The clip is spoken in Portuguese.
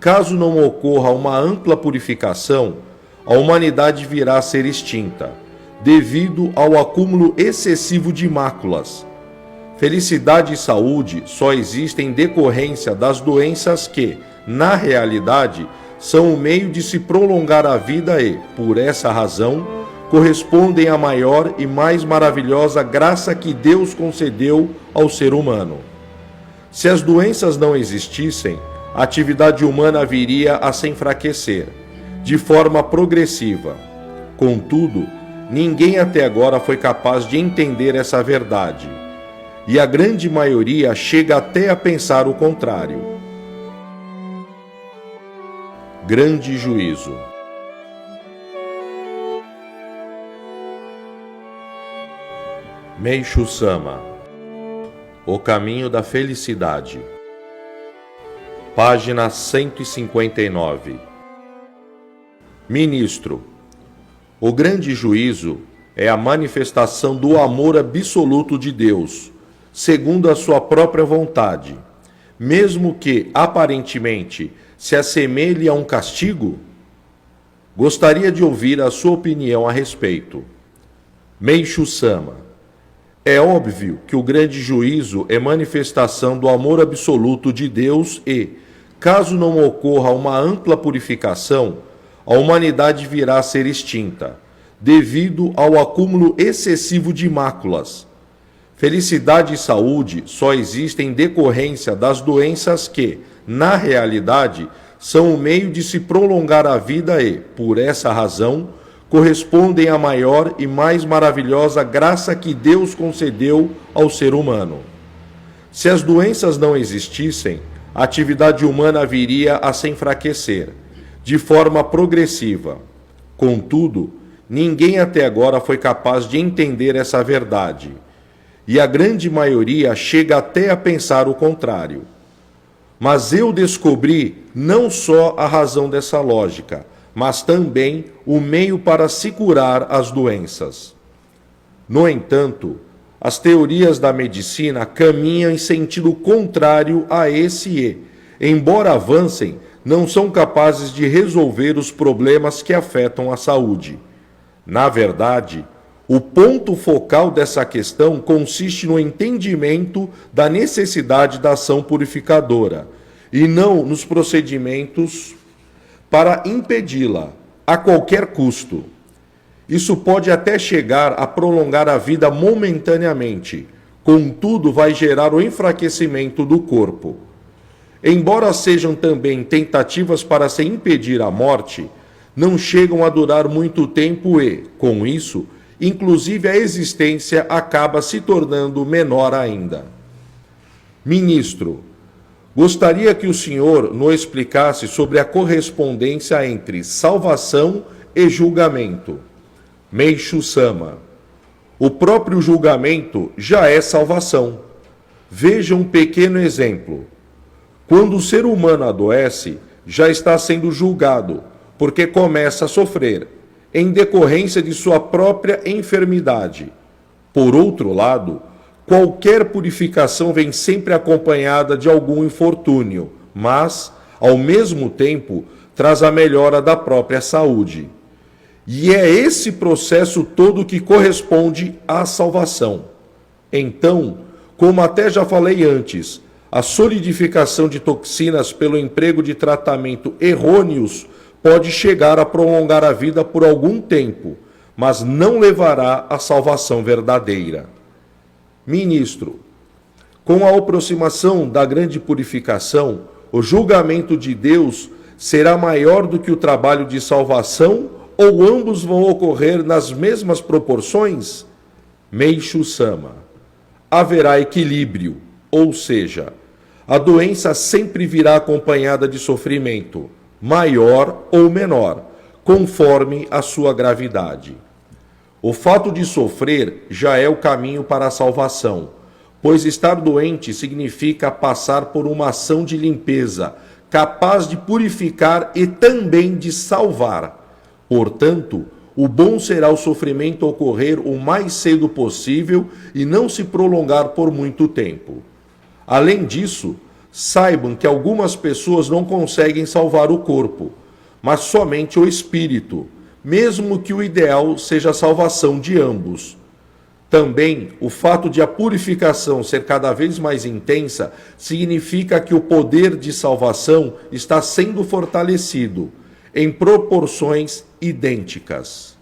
caso não ocorra uma ampla purificação, a humanidade virá a ser extinta, devido ao acúmulo excessivo de máculas. Felicidade e saúde só existem em decorrência das doenças que, na realidade, são o meio de se prolongar a vida e, por essa razão, correspondem à maior e mais maravilhosa graça que Deus concedeu ao ser humano. Se as doenças não existissem, a atividade humana viria a se enfraquecer, de forma progressiva. Contudo, ninguém até agora foi capaz de entender essa verdade, e a grande maioria chega até a pensar o contrário. Grande Juízo. Meishu Sama, O Caminho da Felicidade. Página 159. Ministro, o grande juízo é a manifestação do amor absoluto de Deus, segundo a sua própria vontade, mesmo que, aparentemente, se assemelhe a um castigo? Gostaria de ouvir a sua opinião a respeito. Meishu Sama, é óbvio que o grande juízo é manifestação do amor absoluto de Deus e, caso não ocorra uma ampla purificação, a humanidade virá a ser extinta, devido ao acúmulo excessivo de máculas. Felicidade e saúde só existem em decorrência das doenças que, na realidade, são o meio de se prolongar a vida e, por essa razão, correspondem à maior e mais maravilhosa graça que Deus concedeu ao ser humano. Se as doenças não existissem, a atividade humana viria a se enfraquecer, de forma progressiva. Contudo, ninguém até agora foi capaz de entender essa verdade, e a grande maioria chega até a pensar o contrário. Mas eu descobri não só a razão dessa lógica, mas também o meio para se curar as doenças. No entanto, as teorias da medicina caminham em sentido contrário a esse e, embora avancem, não são capazes de resolver os problemas que afetam a saúde. Na verdade, o ponto focal dessa questão consiste no entendimento da necessidade da ação purificadora, e não nos procedimentos para impedi-la, a qualquer custo. Isso pode até chegar a prolongar a vida momentaneamente, contudo vai gerar o enfraquecimento do corpo. Embora sejam também tentativas para se impedir a morte, não chegam a durar muito tempo e, com isso, inclusive a existência acaba se tornando menor ainda. Ministro, gostaria que o senhor nos explicasse sobre a correspondência entre salvação e julgamento. Meishu Sama, o próprio julgamento já é salvação. Veja um pequeno exemplo. Quando o ser humano adoece, já está sendo julgado, porque começa a sofrer, em decorrência de sua própria enfermidade. Por outro lado, qualquer purificação vem sempre acompanhada de algum infortúnio, mas, ao mesmo tempo, traz a melhora da própria saúde. E é esse processo todo que corresponde à salvação. Então, como até já falei antes, a solidificação de toxinas pelo emprego de tratamento errôneos pode chegar a prolongar a vida por algum tempo, mas não levará à salvação verdadeira. Ministro, com a aproximação da grande purificação, o julgamento de Deus será maior do que o trabalho de salvação ou ambos vão ocorrer nas mesmas proporções? Meishu Sama, haverá equilíbrio, ou seja, a doença sempre virá acompanhada de sofrimento, maior ou menor, conforme a sua gravidade. O fato de sofrer já é o caminho para a salvação, pois estar doente significa passar por uma ação de limpeza, capaz de purificar e também de salvar. Portanto, o bom será o sofrimento ocorrer o mais cedo possível e não se prolongar por muito tempo. Além disso, Saibam que algumas pessoas não conseguem salvar o corpo, mas somente o espírito, mesmo que o ideal seja a salvação de ambos. Também, o fato de a purificação ser cada vez mais intensa significa que o poder de salvação está sendo fortalecido, em proporções idênticas.